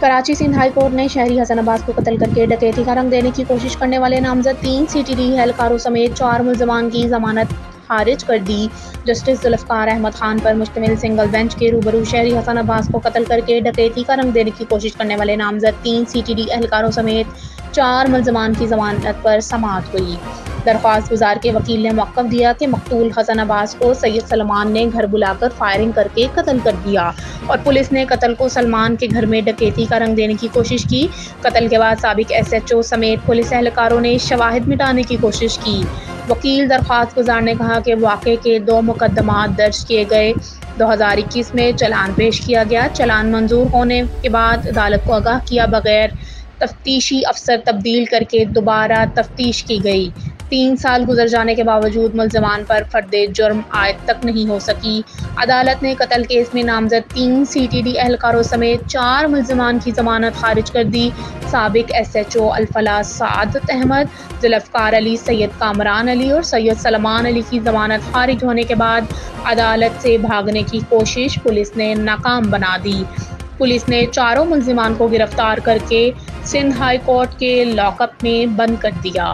Karachi Sindh high court نے شہری حسن عباس کو قتل کرکے ڈکیتی کا رنگ دینے کی کوشش کرنے والے نامزد 3 CTD اہلکاروں سمیت 4 ملزمان کی ضمانت خارج کر دی۔ جسٹس ذوالفقار احمد خان پر مشتمل سنگل بینچ کے روبرو شہری حسن عباس کو قتل کرکے ڈکیتی کا رنگ دینے کی کوشش کرنے والے نامزد 3 CTD اہلکاروں سمیت 4 ملزمان کی ضمانت پر سماعت ہوئی۔ درخواست گزار کے وکیل نے موقف دیا کہ مقتول حسن عباس کو سید سلمان نے گھر بلا کر فائرنگ کرکے قتل کر دیا اور پولیس نے قتل کو سلمان کے گھر میں ڈکیتی کا رنگ دینے کی کوشش کی۔ قتل کے بعد سابق SHO سمیت پولیس اہلکاروں نے شواہد مٹانے کی کوشش کی۔ وکیل درخواست گزار نے کہا کہ واقعے کے 2 مقدمات درج کیے گئے۔ 2021 میں چالان پیش کیا گیا۔ چالان منظور ہونے کے بعد عدالت کو آگاہ کیا بغیر تفتیشی افسر تبدیل کرکے دوبارہ تفتیش کی گئی۔ 3 سال گزر جانے کے باوجود ملزمان پر فرد جرم عائد تک نہیں ہو سکی۔ عدالت نے قتل کیس میں نامزد 3 CTD اہلکاروں سمیت 4 ملزمان کی ضمانت خارج کر دی۔ سابق SHO الفلاح سعادت احمد، ذوالفقار علی، سید کامران علی اور سید سلمان علی کی ضمانت خارج ہونے کے بعد عدالت سے بھاگنے کی کوشش پولیس نے ناکام بنا دی۔ پولیس نے چاروں ملزمان کو گرفتار کرکے سندھ ہائی کورٹ کے لاک اپ میں بند کر دیا۔